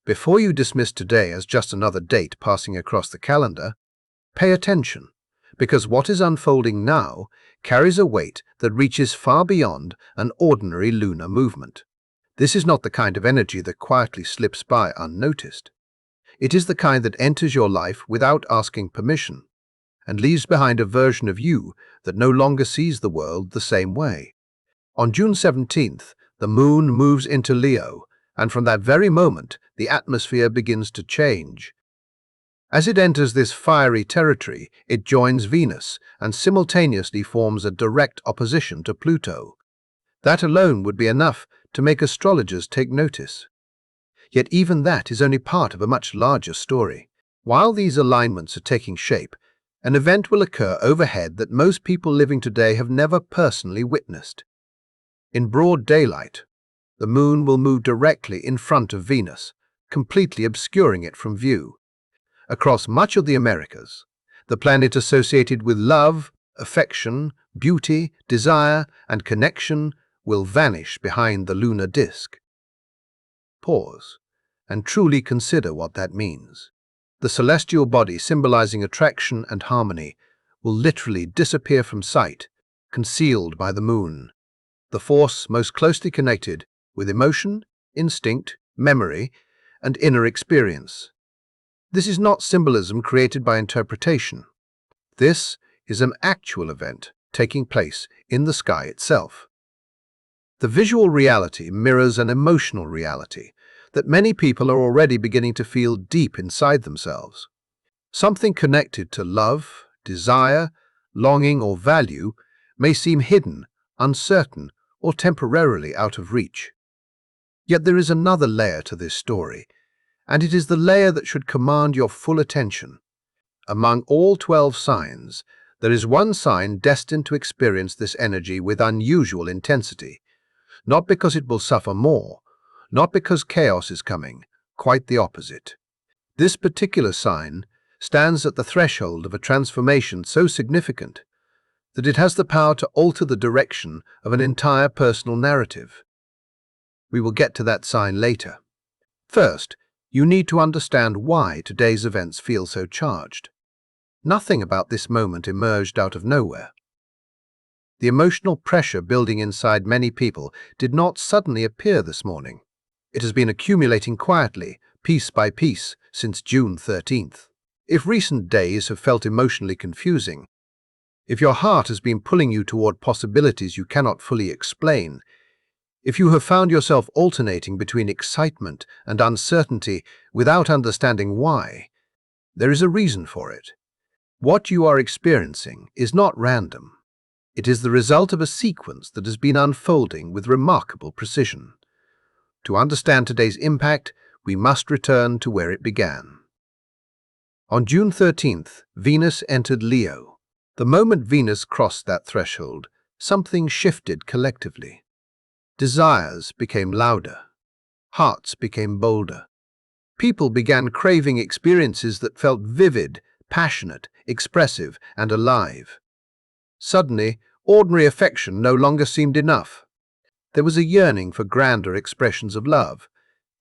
Before you dismiss today as just another date passing across the calendar, pay attention, because what is unfolding now carries a weight that reaches far beyond an ordinary lunar movement. This is not the kind of energy that quietly slips by unnoticed. It is the kind that enters your life without asking permission and leaves behind a version of you that no longer sees the world the same way. On June 17th, the moon moves into Leo, and from that very moment, the atmosphere begins to change. As it enters this fiery territory, it joins Venus and simultaneously forms a direct opposition to Pluto. That alone would be enough to make astrologers take notice. Yet even that is only part of a much larger story. While these alignments are taking shape, an event will occur overhead that most people living today have never personally witnessed. In broad daylight, the moon will move directly in front of Venus, completely obscuring it from view. Across much of the Americas, the planet associated with love, affection, beauty, desire, and connection will vanish behind the lunar disk. Pause and truly consider what that means. The celestial body symbolizing attraction and harmony will literally disappear from sight, concealed by the moon, the force most closely connected with emotion, instinct, memory, and inner experience. This is not symbolism created by interpretation. This is an actual event taking place in the sky itself. The visual reality mirrors an emotional reality that many people are already beginning to feel deep inside themselves. Something connected to love, desire, longing, or value may seem hidden, uncertain, or temporarily out of reach. Yet there is another layer to this story, and it is the layer that should command your full attention. Among all 12 signs, there is one sign destined to experience this energy with unusual intensity, not because it will suffer more, not because chaos is coming, quite the opposite. This particular sign stands at the threshold of a transformation so significant that it has the power to alter the direction of an entire personal narrative. We will get to that sign later. First, you need to understand why today's events feel so charged. Nothing about this moment emerged out of nowhere. The emotional pressure building inside many people did not suddenly appear this morning. It has been accumulating quietly, piece by piece, since June 13th. If recent days have felt emotionally confusing, if your heart has been pulling you toward possibilities you cannot fully explain, if you have found yourself alternating between excitement and uncertainty without understanding why, there is a reason for it. What you are experiencing is not random. It is the result of a sequence that has been unfolding with remarkable precision. To understand today's impact, we must return to where it began. On June 13th, Venus entered Leo. The moment Venus crossed that threshold, something shifted collectively. Desires became louder. Hearts became bolder. People began craving experiences that felt vivid, passionate, expressive, and alive. Suddenly, ordinary affection no longer seemed enough. There was a yearning for grander expressions of love,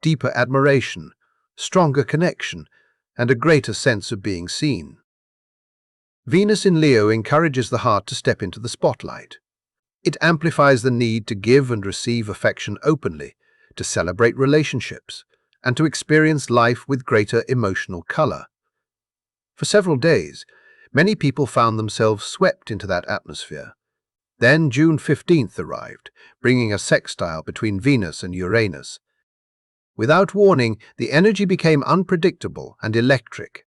deeper admiration, stronger connection, and a greater sense of being seen. Venus in Leo encourages the heart to step into the spotlight. It amplifies the need to give and receive affection openly, to celebrate relationships, and to experience life with greater emotional color. For several days, many people found themselves swept into that atmosphere. Then June 15th arrived, bringing a sextile between Venus and Uranus. Without warning, the energy became unpredictable and electric.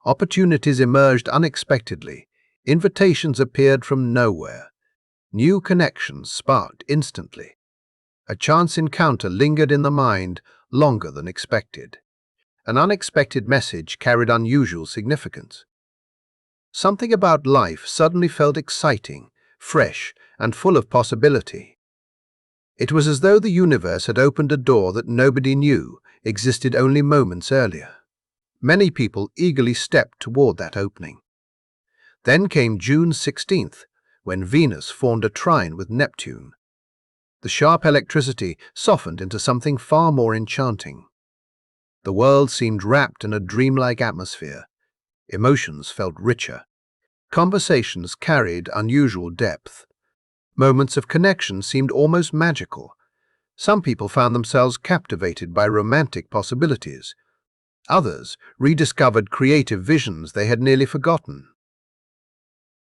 Opportunities emerged unexpectedly. Invitations appeared from nowhere. New connections sparked instantly. A chance encounter lingered in the mind longer than expected. An unexpected message carried unusual significance. Something about life suddenly felt exciting, fresh, and full of possibility. It was as though the universe had opened a door that nobody knew existed only moments earlier. Many people eagerly stepped toward that opening. Then came June 16th, when Venus formed a trine with Neptune. The sharp electricity softened into something far more enchanting. The world seemed wrapped in a dreamlike atmosphere. Emotions felt richer. Conversations carried unusual depth. Moments of connection seemed almost magical. Some people found themselves captivated by romantic possibilities. Others rediscovered creative visions they had nearly forgotten.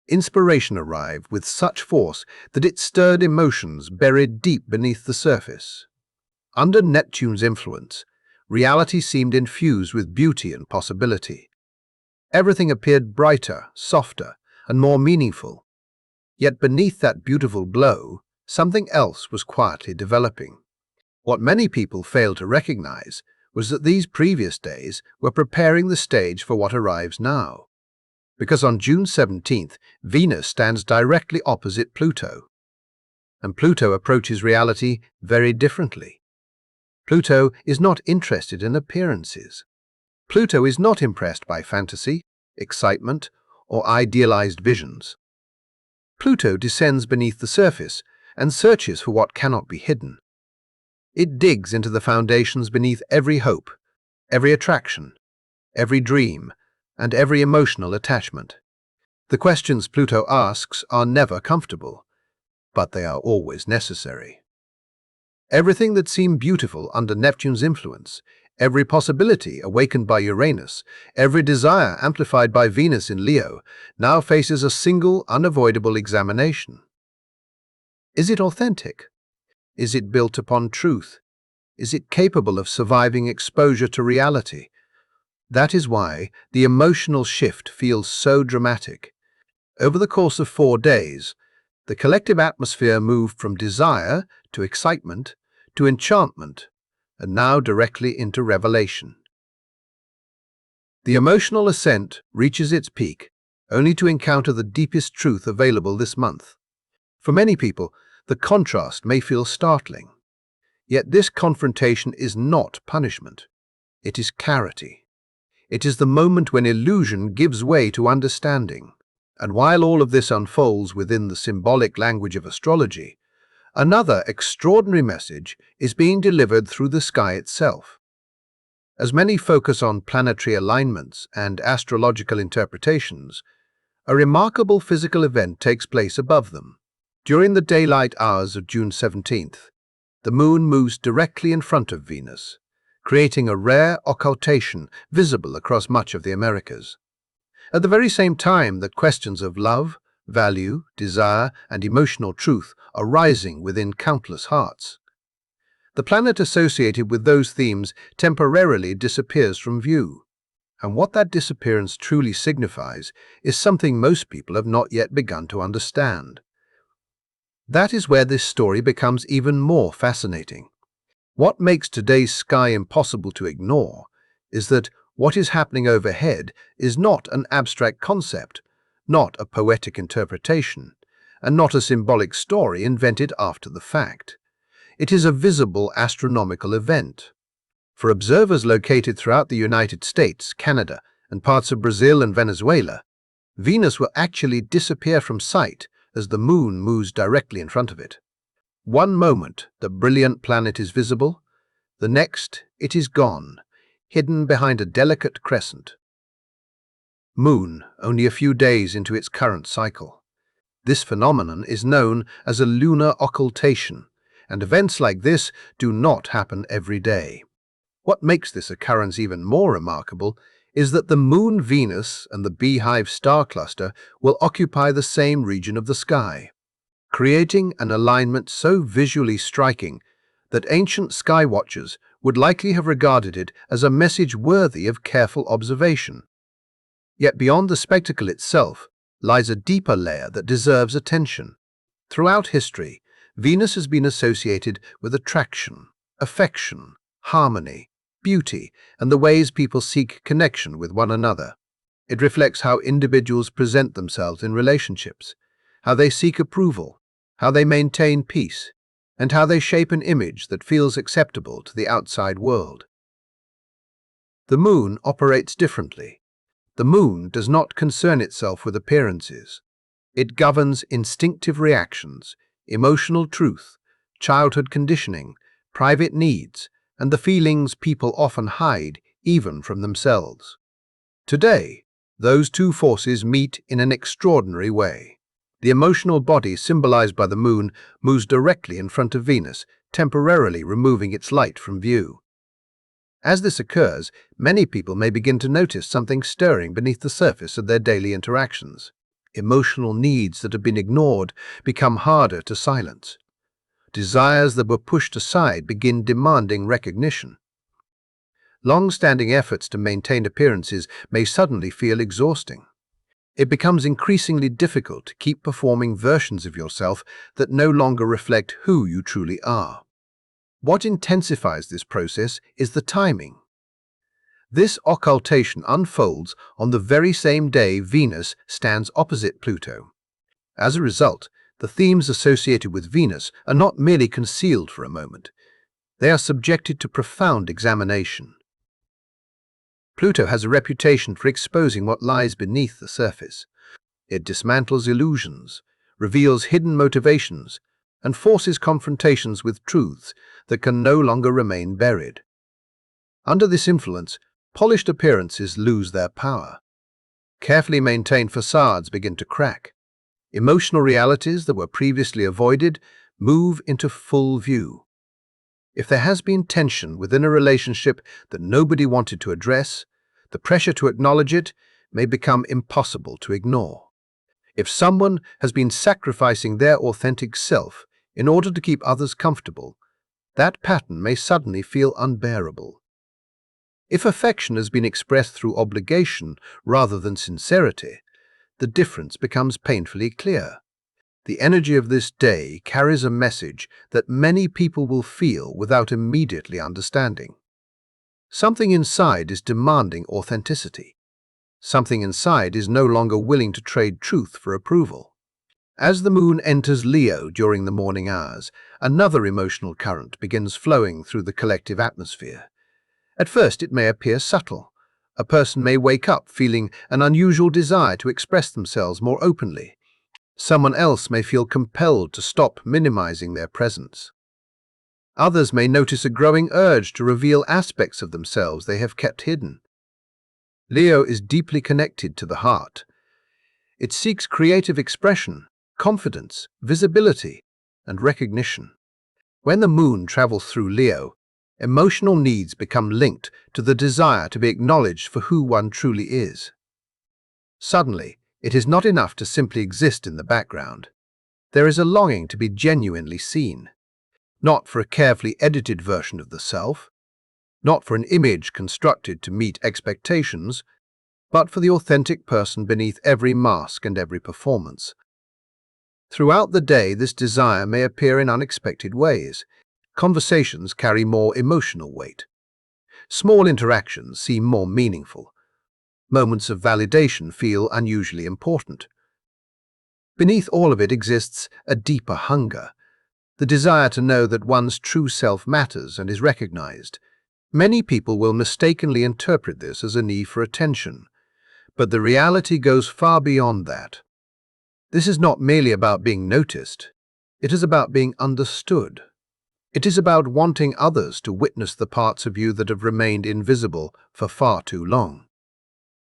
Inspiration arrived with such force that it stirred emotions buried deep beneath the surface. Under Neptune's influence, reality seemed infused with beauty and possibility. Everything appeared brighter, softer, and more meaningful. Yet beneath that beautiful glow, something else was quietly developing. What many people failed to recognize was that these previous days were preparing the stage for what arrives now. Because on June 17th, Venus stands directly opposite Pluto. And Pluto approaches reality very differently. Pluto is not interested in appearances. Pluto is not impressed by fantasy, excitement, or idealized visions. Pluto descends beneath the surface and searches for what cannot be hidden. It digs into the foundations beneath every hope, every attraction, every dream, and every emotional attachment. The questions Pluto asks are never comfortable, but they are always necessary. Everything that seemed beautiful under Neptune's influence, every possibility awakened by Uranus, every desire amplified by Venus in Leo, now faces a single, unavoidable examination. Is it authentic? Is it built upon truth? Is it capable of surviving exposure to reality? That is why the emotional shift feels so dramatic. Over the course of 4 days, the collective atmosphere moved from desire to excitement to enchantment, and now directly into revelation. The emotional ascent reaches its peak only to encounter the deepest truth available this month. For many people, the contrast may feel startling. Yet this confrontation is not punishment. It is clarity. It is the moment when illusion gives way to understanding. And while all of this unfolds within the symbolic language of astrology, another extraordinary message is being delivered through the sky itself. As many focus on planetary alignments and astrological interpretations, a remarkable physical event takes place above them. During the daylight hours of June 17th, the Moon moves directly in front of Venus, creating a rare occultation visible across much of the Americas. At the very same time that questions of love, value, desire, and emotional truth are rising within countless hearts. The planet associated with those themes temporarily disappears from view, and what that disappearance truly signifies is something most people have not yet begun to understand. That is where this story becomes even more fascinating. What makes today's sky impossible to ignore is that what is happening overhead is not an abstract concept, not a poetic interpretation, and not a symbolic story invented after the fact. It is a visible astronomical event. For observers located throughout the United States, Canada, and parts of Brazil and Venezuela, Venus will actually disappear from sight as the Moon moves directly in front of it. One moment, the brilliant planet is visible. The next, it is gone, hidden behind a delicate crescent. Moon, only a few days into its current cycle. This phenomenon is known as a lunar occultation, and events like this do not happen every day. What makes this occurrence even more remarkable is that the Moon, Venus, and the Beehive star cluster will occupy the same region of the sky, creating an alignment so visually striking that ancient sky watchers would likely have regarded it as a message worthy of careful observation. Yet beyond the spectacle itself lies a deeper layer that deserves attention. Throughout history, Venus has been associated with attraction, affection, harmony, beauty, and the ways people seek connection with one another. It reflects how individuals present themselves in relationships, how they seek approval, how they maintain peace, and how they shape an image that feels acceptable to the outside world. The Moon operates differently. The Moon does not concern itself with appearances. It governs instinctive reactions, emotional truth, childhood conditioning, private needs, and the feelings people often hide even from themselves. Today, those two forces meet in an extraordinary way. The emotional body symbolized by the moon moves directly in front of Venus, temporarily removing its light from view. As this occurs, many people may begin to notice something stirring beneath the surface of their daily interactions. Emotional needs that have been ignored become harder to silence. Desires that were pushed aside begin demanding recognition. Long-standing efforts to maintain appearances may suddenly feel exhausting. It becomes increasingly difficult to keep performing versions of yourself that no longer reflect who you truly are. What intensifies this process is the timing. This occultation unfolds on the very same day Venus stands opposite Pluto. As a result, the themes associated with Venus are not merely concealed for a moment. They are subjected to profound examination. Pluto has a reputation for exposing what lies beneath the surface. It dismantles illusions, reveals hidden motivations, and forces confrontations with truths that can no longer remain buried. Under this influence, polished appearances lose their power. Carefully maintained facades begin to crack. Emotional realities that were previously avoided move into full view. If there has been tension within a relationship that nobody wanted to address, the pressure to acknowledge it may become impossible to ignore. If someone has been sacrificing their authentic self in order to keep others comfortable, that pattern may suddenly feel unbearable. If affection has been expressed through obligation rather than sincerity, the difference becomes painfully clear. The energy of this day carries a message that many people will feel without immediately understanding. Something inside is demanding authenticity. Something inside is no longer willing to trade truth for approval. As the moon enters Leo during the morning hours, another emotional current begins flowing through the collective atmosphere. At first, it may appear subtle. A person may wake up feeling an unusual desire to express themselves more openly. Someone else may feel compelled to stop minimizing their presence. Others may notice a growing urge to reveal aspects of themselves they have kept hidden. Leo is deeply connected to the heart. It seeks creative expression, confidence, visibility, and recognition. When the moon travels through Leo, emotional needs become linked to the desire to be acknowledged for who one truly is. Suddenly, it is not enough to simply exist in the background. There is a longing to be genuinely seen, not for a carefully edited version of the self, not for an image constructed to meet expectations, but for the authentic person beneath every mask and every performance. Throughout the day, this desire may appear in unexpected ways. Conversations carry more emotional weight. Small interactions seem more meaningful. Moments of validation feel unusually important. Beneath all of it exists a deeper hunger, the desire to know that one's true self matters and is recognized. Many people will mistakenly interpret this as a need for attention, but the reality goes far beyond that. This is not merely about being noticed, it is about being understood. It is about wanting others to witness the parts of you that have remained invisible for far too long.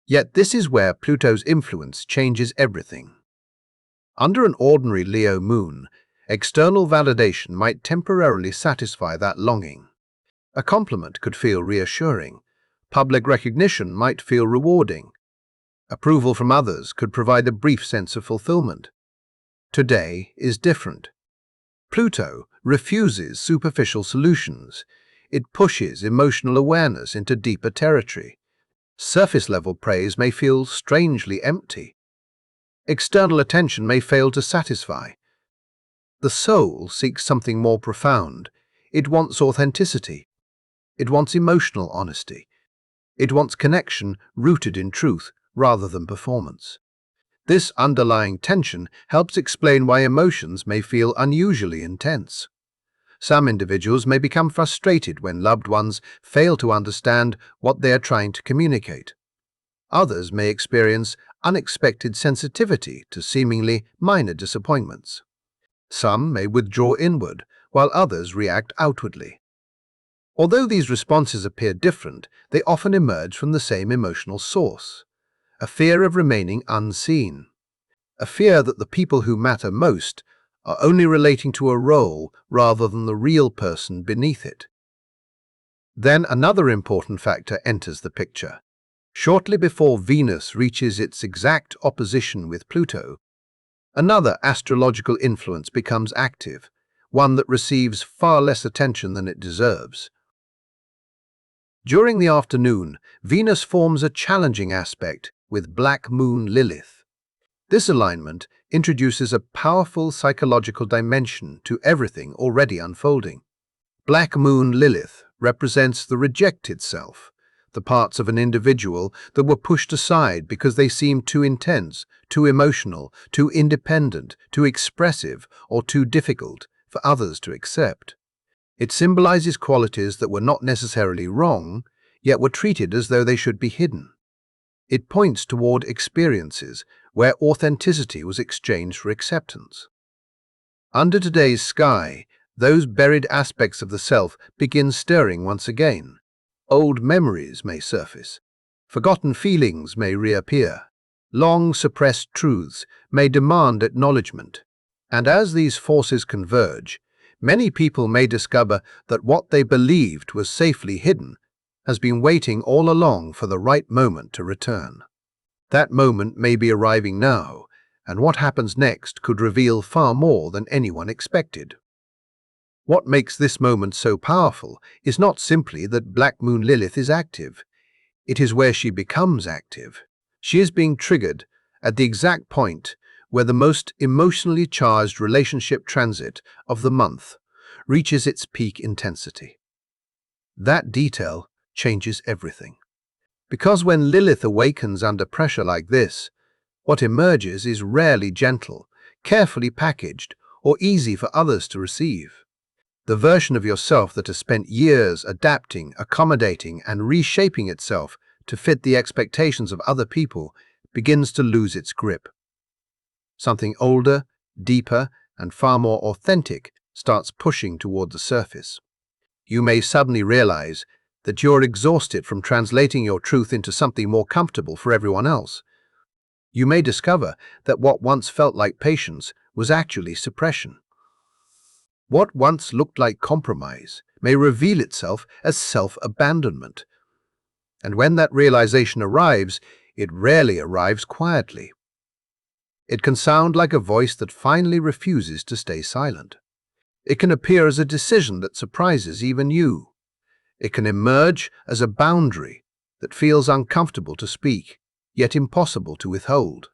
Yet this is where Pluto's influence changes everything. Under an ordinary Leo moon, external validation might temporarily satisfy that longing. A compliment could feel reassuring. Public recognition might feel rewarding. Approval from others could provide a brief sense of fulfillment. Today is different. Pluto refuses superficial solutions. It pushes emotional awareness into deeper territory. Surface-level praise may feel strangely empty. External attention may fail to satisfy. The soul seeks something more profound. It wants authenticity. It wants emotional honesty. It wants connection rooted in truth rather than performance. This underlying tension helps explain why emotions may feel unusually intense. Some individuals may become frustrated when loved ones fail to understand what they are trying to communicate. Others may experience unexpected sensitivity to seemingly minor disappointments. Some may withdraw inward, while others react outwardly. Although these responses appear different, they often emerge from the same emotional source: a fear of remaining unseen, a fear that the people who matter most are only relating to a role rather than the real person beneath it. Then another important factor enters the picture. Shortly before Venus reaches its exact opposition with Pluto, another astrological influence becomes active, one that receives far less attention than it deserves. During the afternoon, Venus forms a challenging aspect with Black Moon Lilith. This alignment introduces a powerful psychological dimension to everything already unfolding. Black Moon Lilith represents the rejected self, the parts of an individual that were pushed aside because they seemed too intense, too emotional, too independent, too expressive, or too difficult for others to accept. It symbolizes qualities that were not necessarily wrong, yet were treated as though they should be hidden. It points toward experiences where authenticity was exchanged for acceptance. Under today's sky, those buried aspects of the self begin stirring once again. Old memories may surface, forgotten feelings may reappear, long suppressed truths may demand acknowledgment. And as these forces converge, many people may discover that what they believed was safely hidden has been waiting all along for the right moment to return. That moment may be arriving now, and what happens next could reveal far more than anyone expected. What makes this moment so powerful is not simply that Black Moon Lilith is active. It is where she becomes active. She is being triggered at the exact point where the most emotionally charged relationship transit of the month reaches its peak intensity. That detail changes everything. Because when Lilith awakens under pressure like this, what emerges is rarely gentle, carefully packaged, or easy for others to receive. The version of yourself that has spent years adapting, accommodating, and reshaping itself to fit the expectations of other people begins to lose its grip. Something older, deeper, and far more authentic starts pushing toward the surface. You may suddenly realize that you're exhausted from translating your truth into something more comfortable for everyone else. You may discover that what once felt like patience was actually suppression. What once looked like compromise may reveal itself as self-abandonment. And when that realization arrives, it rarely arrives quietly. It can sound like a voice that finally refuses to stay silent. It can appear as a decision that surprises even you. It can emerge as a boundary that feels uncomfortable to speak, yet impossible to withhold.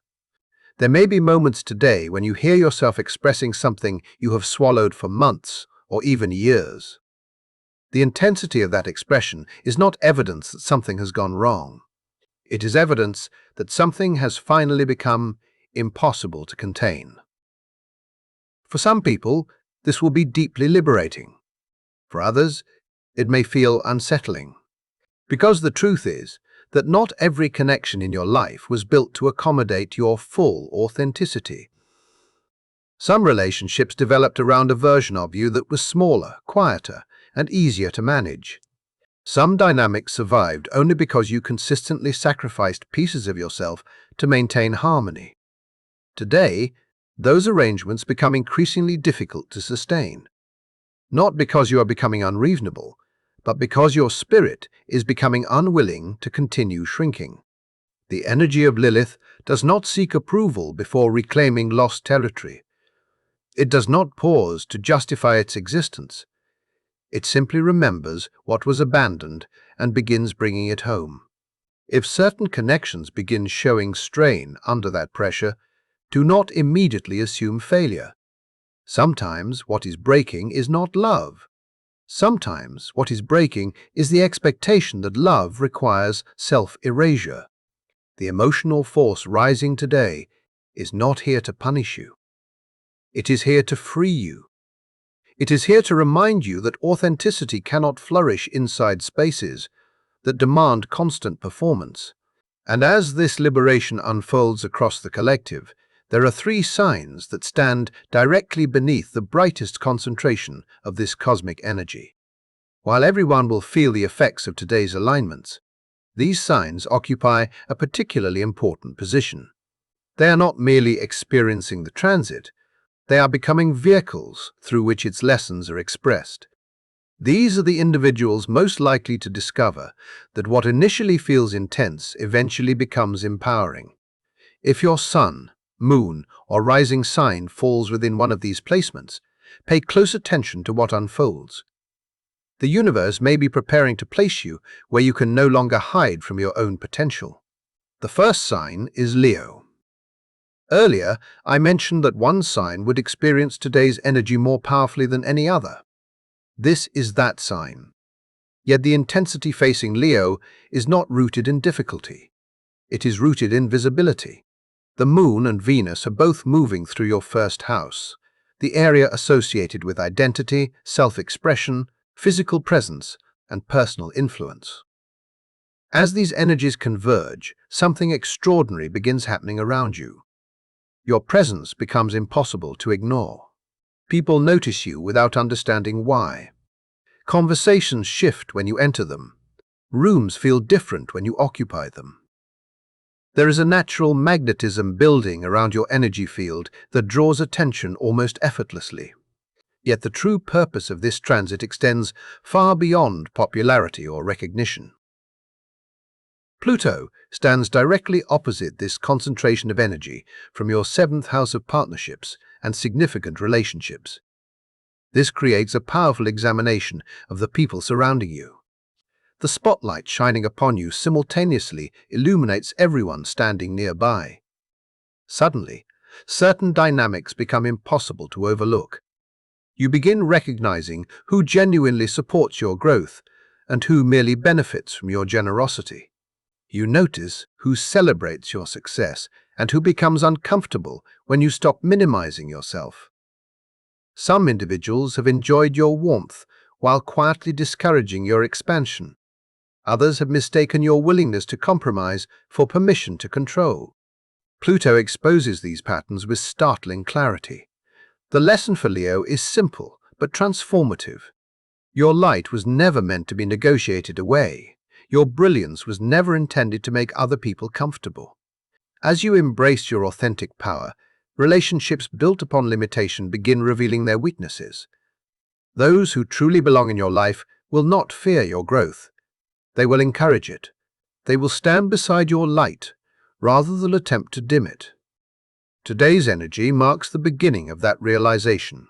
There may be moments today when you hear yourself expressing something you have swallowed for months or even years. The intensity of that expression is not evidence that something has gone wrong. It is evidence that something has finally become impossible to contain. For some people, this will be deeply liberating. For others, it may feel unsettling. Because the truth is that not every connection in your life was built to accommodate your full authenticity. Some relationships developed around a version of you that was smaller, quieter, and easier to manage. Some dynamics survived only because you consistently sacrificed pieces of yourself to maintain harmony. Today, those arrangements become increasingly difficult to sustain. Not because you are becoming unreasonable, but because your spirit is becoming unwilling to continue shrinking. The energy of Lilith does not seek approval before reclaiming lost territory. It does not pause to justify its existence. It simply remembers what was abandoned and begins bringing it home. If certain connections begin showing strain under that pressure, do not immediately assume failure. Sometimes what is breaking is not love. Sometimes what is breaking is the expectation that love requires self-erasure. The emotional force rising today is not here to punish you. It is here to free you. It is here to remind you that authenticity cannot flourish inside spaces that demand constant performance. And as this liberation unfolds across the collective, there are 3 signs that stand directly beneath the brightest concentration of this cosmic energy. While everyone will feel the effects of today's alignments, these signs occupy a particularly important position. They are not merely experiencing the transit, they are becoming vehicles through which its lessons are expressed. These are the individuals most likely to discover that what initially feels intense eventually becomes empowering. If your sun, moon, or rising sign falls within one of these placements, pay close attention to what unfolds. The universe may be preparing to place you where you can no longer hide from your own potential. The first sign is Leo. Earlier, I mentioned that one sign would experience today's energy more powerfully than any other. This is that sign. Yet the intensity facing Leo is not rooted in difficulty. It is rooted in visibility. The Moon and Venus are both moving through your first house, the area associated with identity, self-expression, physical presence, and personal influence. As these energies converge, something extraordinary begins happening around you. Your presence becomes impossible to ignore. People notice you without understanding why. Conversations shift when you enter them. Rooms feel different when you occupy them. There is a natural magnetism building around your energy field that draws attention almost effortlessly. Yet the true purpose of this transit extends far beyond popularity or recognition. Pluto stands directly opposite this concentration of energy from your seventh house of partnerships and significant relationships. This creates a powerful examination of the people surrounding you. The spotlight shining upon you simultaneously illuminates everyone standing nearby. Suddenly, certain dynamics become impossible to overlook. You begin recognizing who genuinely supports your growth and who merely benefits from your generosity. You notice who celebrates your success and who becomes uncomfortable when you stop minimizing yourself. Some individuals have enjoyed your warmth while quietly discouraging your expansion. Others have mistaken your willingness to compromise for permission to control. Pluto exposes these patterns with startling clarity. The lesson for Leo is simple but transformative. Your light was never meant to be negotiated away. Your brilliance was never intended to make other people comfortable. As you embrace your authentic power, relationships built upon limitation begin revealing their weaknesses. Those who truly belong in your life will not fear your growth. They will encourage it. They will stand beside your light, rather than attempt to dim it. Today's energy marks the beginning of that realization.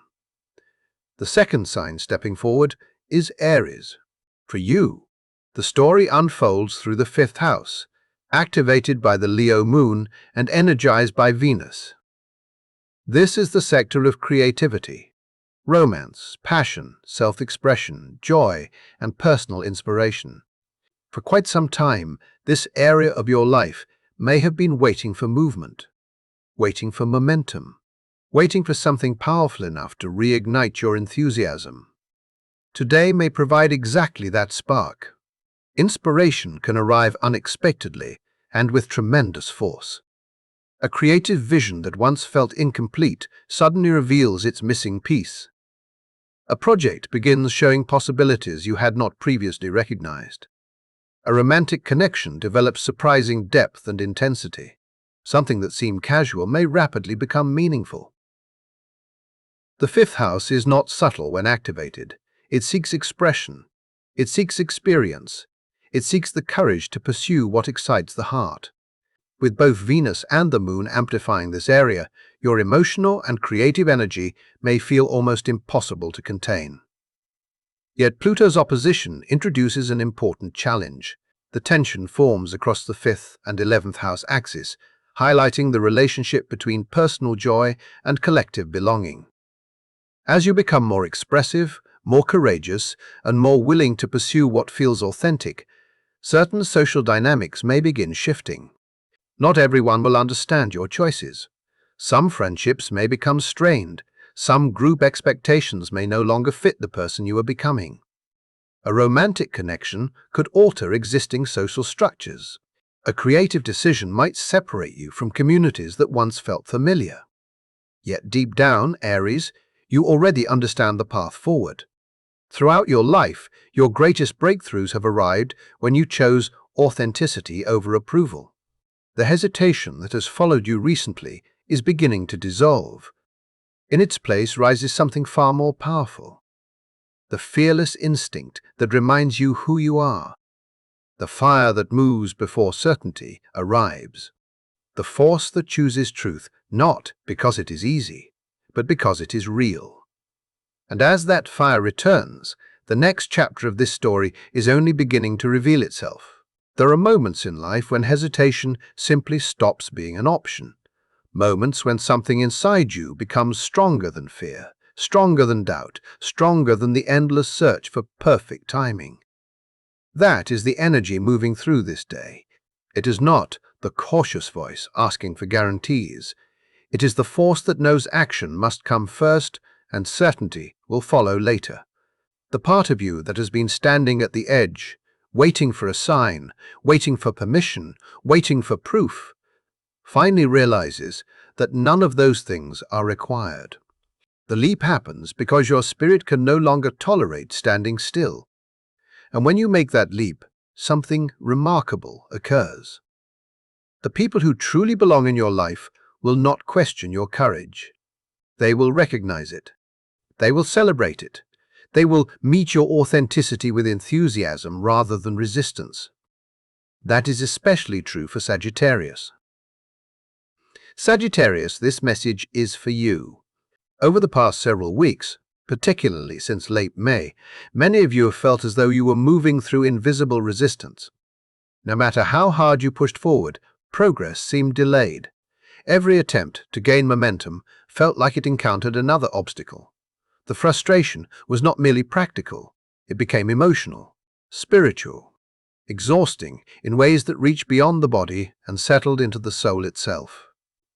The second sign stepping forward is Aries. For you, the story unfolds through the fifth house, activated by the Leo moon and energized by Venus. This is the sector of creativity, romance, passion, self-expression, joy, and personal inspiration. For quite some time, this area of your life may have been waiting for movement, waiting for momentum, waiting for something powerful enough to reignite your enthusiasm. Today may provide exactly that spark. Inspiration can arrive unexpectedly and with tremendous force. A creative vision that once felt incomplete suddenly reveals its missing piece. A project begins showing possibilities you had not previously recognized. A romantic connection develops surprising depth and intensity. Something that seemed casual may rapidly become meaningful. The fifth house is not subtle when activated. It seeks expression. It seeks experience. It seeks the courage to pursue what excites the heart. With both Venus and the Moon amplifying this area, your emotional and creative energy may feel almost impossible to contain. Yet Pluto's opposition introduces an important challenge. The tension forms across the 5th and 11th house axis, highlighting the relationship between personal joy and collective belonging. As you become more expressive, more courageous, and more willing to pursue what feels authentic, certain social dynamics may begin shifting. Not everyone will understand your choices. Some friendships may become strained. Some group expectations may no longer fit the person you are becoming. A romantic connection could alter existing social structures. A creative decision might separate you from communities that once felt familiar. Yet deep down, Aries, you already understand the path forward. Throughout your life, your greatest breakthroughs have arrived when you chose authenticity over approval. The hesitation that has followed you recently is beginning to dissolve. In its place rises something far more powerful. The fearless instinct that reminds you who you are. The fire that moves before certainty arrives. The force that chooses truth, not because it is easy, but because it is real. And as that fire returns, the next chapter of this story is only beginning to reveal itself. There are moments in life when hesitation simply stops being an option. Moments when something inside you becomes stronger than fear, stronger than doubt, stronger than the endless search for perfect timing. That is the energy moving through this day. It is not the cautious voice asking for guarantees. It is the force that knows action must come first and certainty will follow later. The part of you that has been standing at the edge, waiting for a sign, waiting for permission, waiting for proof, finally realizes that none of those things are required. The leap happens because your spirit can no longer tolerate standing still. And when you make that leap, something remarkable occurs. The people who truly belong in your life will not question your courage. They will recognize it. They will celebrate it. They will meet your authenticity with enthusiasm rather than resistance. That is especially true for Sagittarius. Sagittarius, this message is for you. Over the past several weeks, particularly since late May, many of you have felt as though you were moving through invisible resistance. No matter how hard you pushed forward, progress seemed delayed. Every attempt to gain momentum felt like it encountered another obstacle. The frustration was not merely practical, it became emotional, spiritual, exhausting in ways that reached beyond the body and settled into the soul itself.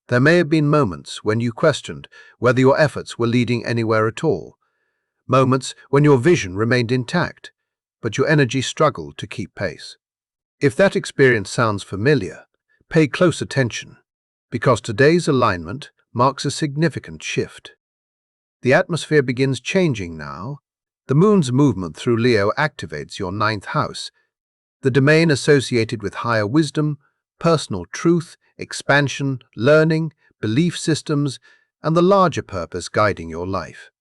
There may have been moments when you questioned whether your efforts were leading anywhere at all, moments when your vision remained intact, but your energy struggled to keep pace. If that experience sounds familiar, pay close attention, because today's alignment marks a significant shift. The atmosphere begins changing now. The moon's movement through Leo activates your ninth house, the domain associated with higher wisdom, personal truth, expansion, learning, belief systems, and the larger purpose guiding your life.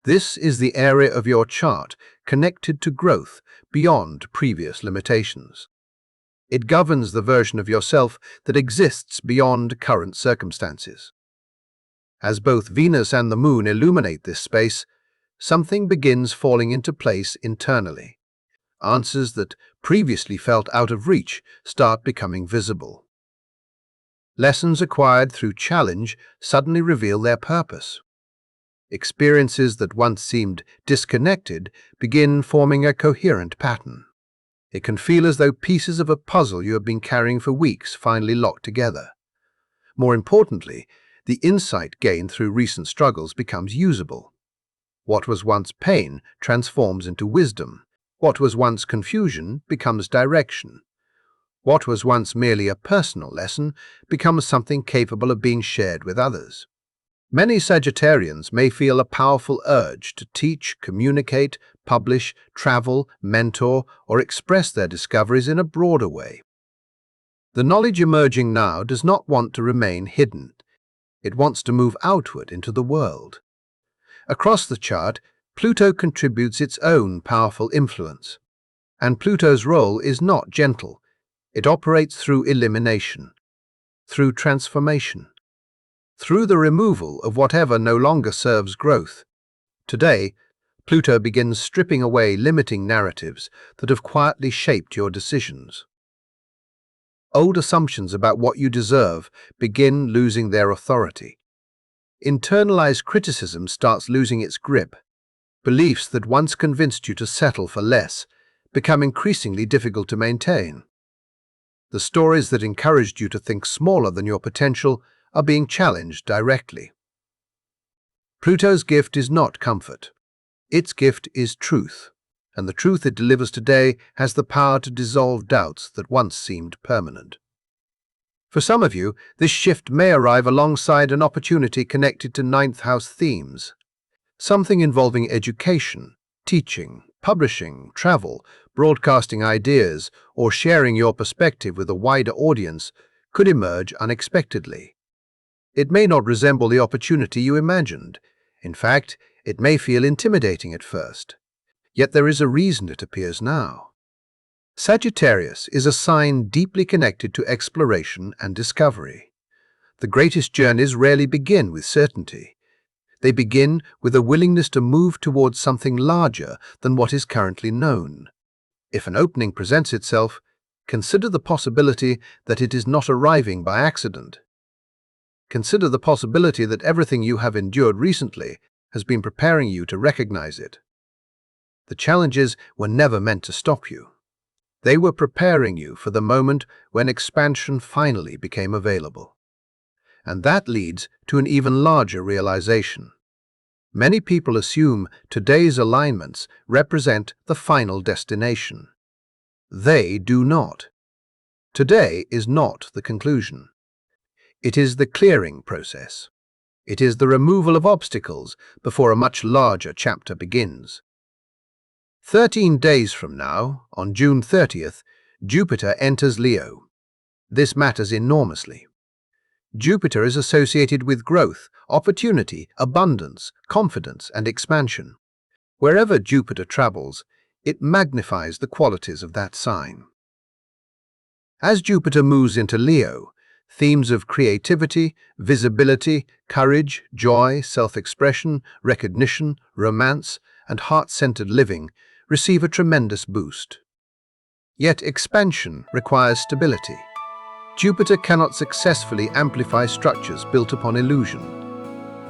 This is the area of your chart connected to growth beyond previous limitations. It governs the version of yourself that exists beyond current circumstances. As both Venus and the Moon illuminate this space, something begins falling into place internally. Answers that previously felt out of reach start becoming visible. Lessons acquired through challenge suddenly reveal their purpose. Experiences that once seemed disconnected begin forming a coherent pattern. It can feel as though pieces of a puzzle you have been carrying for weeks finally locked together. More importantly, the insight gained through recent struggles becomes usable. What was once pain transforms into wisdom. What was once confusion becomes direction. What was once merely a personal lesson becomes something capable of being shared with others. Many Sagittarians may feel a powerful urge to teach, communicate, publish, travel, mentor, or express their discoveries in a broader way. The knowledge emerging now does not want to remain hidden. It wants to move outward into the world. Across the chart, Pluto contributes its own powerful influence. And Pluto's role is not gentle. It operates through elimination, through transformation, through the removal of whatever no longer serves growth. Today, Pluto begins stripping away limiting narratives that have quietly shaped your decisions. Old assumptions about what you deserve begin losing their authority. Internalized criticism starts losing its grip. Beliefs that once convinced you to settle for less become increasingly difficult to maintain. The stories that encouraged you to think smaller than your potential are being challenged directly. Pluto's gift is not comfort. Its gift is truth, and the truth it delivers today has the power to dissolve doubts that once seemed permanent. For some of you, this shift may arrive alongside an opportunity connected to ninth house themes, something involving education, teaching, publishing, travel, broadcasting ideas, or sharing your perspective with a wider audience could emerge unexpectedly. It may not resemble the opportunity you imagined. In fact, it may feel intimidating at first. Yet there is a reason it appears now. Sagittarius is a sign deeply connected to exploration and discovery. The greatest journeys rarely begin with certainty. They begin with a willingness to move towards something larger than what is currently known. If an opening presents itself, consider the possibility that it is not arriving by accident. Consider the possibility that everything you have endured recently has been preparing you to recognize it. The challenges were never meant to stop you. They were preparing you for the moment when expansion finally became available. And that leads to an even larger realization. Many people assume today's alignments represent the final destination. They do not. Today is not the conclusion. It is the clearing process. It is the removal of obstacles before a much larger chapter begins. 13 days from now, on June 30th, Jupiter enters Leo. This matters enormously. Jupiter is associated with growth, opportunity, abundance, confidence, and expansion. Wherever Jupiter travels, it magnifies the qualities of that sign. As Jupiter moves into Leo, themes of creativity, visibility, courage, joy, self-expression, recognition, romance, and heart-centered living receive a tremendous boost. Yet expansion requires stability. Jupiter cannot successfully amplify structures built upon illusion.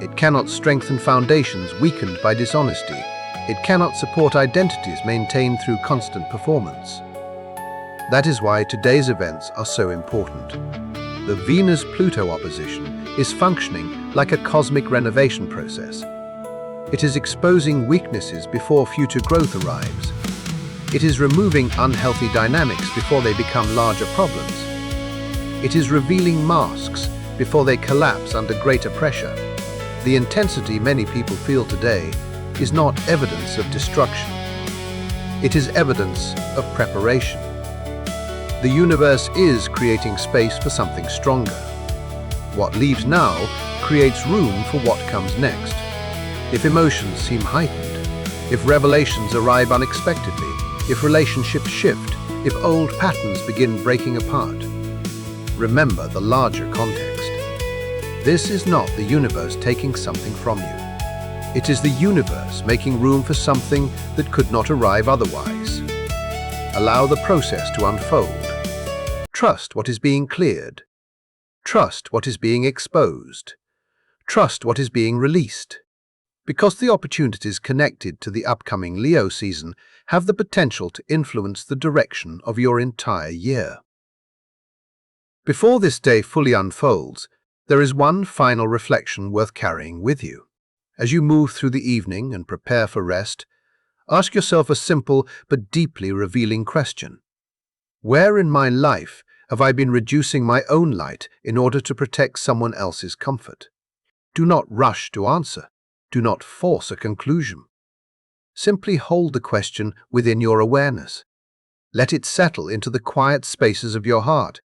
It cannot strengthen foundations weakened by dishonesty. It cannot support identities maintained through constant performance. That is why today's events are so important. The Venus-Pluto opposition is functioning like a cosmic renovation process. It is exposing weaknesses before future growth arrives. It is removing unhealthy dynamics before they become larger problems. It is revealing masks before they collapse under greater pressure. The intensity many people feel today is not evidence of destruction. It is evidence of preparation. The universe is creating space for something stronger. What leaves now creates room for what comes next. If emotions seem heightened, if revelations arrive unexpectedly, if relationships shift, if old patterns begin breaking apart, remember the larger context. This is not the universe taking something from you. It is the universe making room for something that could not arrive otherwise. Allow the process to unfold. Trust what is being cleared. Trust what is being exposed. Trust what is being released. Because the opportunities connected to the upcoming Leo season have the potential to influence the direction of your entire year. Before this day fully unfolds, there is one final reflection worth carrying with you. As you move through the evening and prepare for rest, ask yourself a simple but deeply revealing question. Where in my life have I been reducing my own light in order to protect someone else's comfort? Do not rush to answer. Do not force a conclusion. Simply hold the question within your awareness. Let it settle into the quiet spaces of your heart.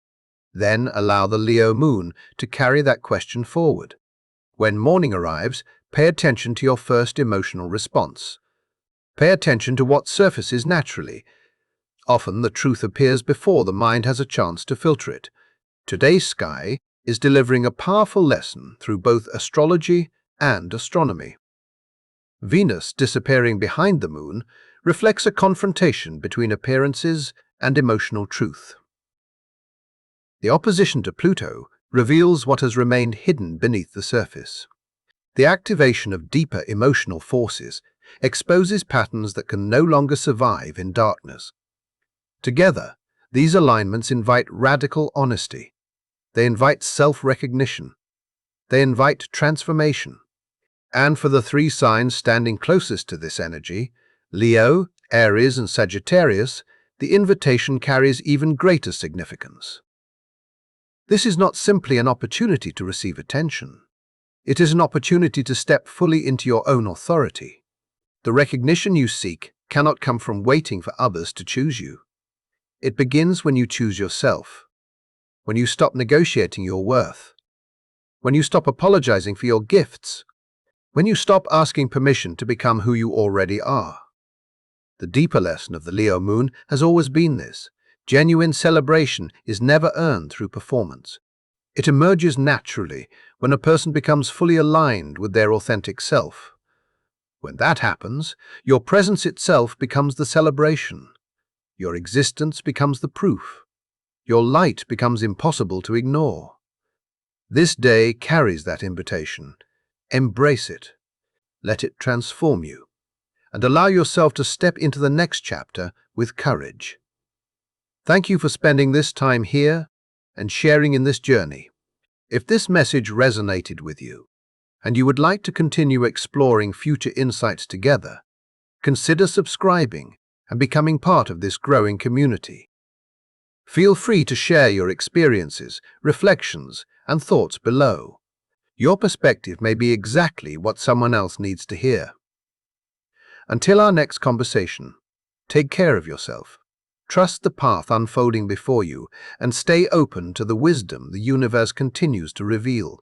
Then allow the Leo moon to carry that question forward. When morning arrives, pay attention to your first emotional response. Pay attention to what surfaces naturally. Often the truth appears before the mind has a chance to filter it. Today's sky is delivering a powerful lesson through both astrology and astronomy. Venus disappearing behind the moon reflects a confrontation between appearances and emotional truth. The opposition to Pluto reveals what has remained hidden beneath the surface. The activation of deeper emotional forces exposes patterns that can no longer survive in darkness. Together, these alignments invite radical honesty. They invite self-recognition. They invite transformation. And for the three signs standing closest to this energy, Leo, Aries, and Sagittarius, the invitation carries even greater significance. This is not simply an opportunity to receive attention. It is an opportunity to step fully into your own authority. The recognition you seek cannot come from waiting for others to choose you. It begins when you choose yourself, when you stop negotiating your worth, when you stop apologizing for your gifts, when you stop asking permission to become who you already are. The deeper lesson of the Leo moon has always been this: genuine celebration is never earned through performance. It emerges naturally when a person becomes fully aligned with their authentic self. When that happens, your presence itself becomes the celebration. Your existence becomes the proof. Your light becomes impossible to ignore. This day carries that invitation. Embrace it. Let it transform you, and allow yourself to step into the next chapter with courage. Thank you for spending this time here and sharing in this journey. If this message resonated with you, and you would like to continue exploring future insights together, consider subscribing and becoming part of this growing community. Feel free to share your experiences, reflections, and thoughts below. Your perspective may be exactly what someone else needs to hear. Until our next conversation, take care of yourself. Trust the path unfolding before you and stay open to the wisdom the universe continues to reveal.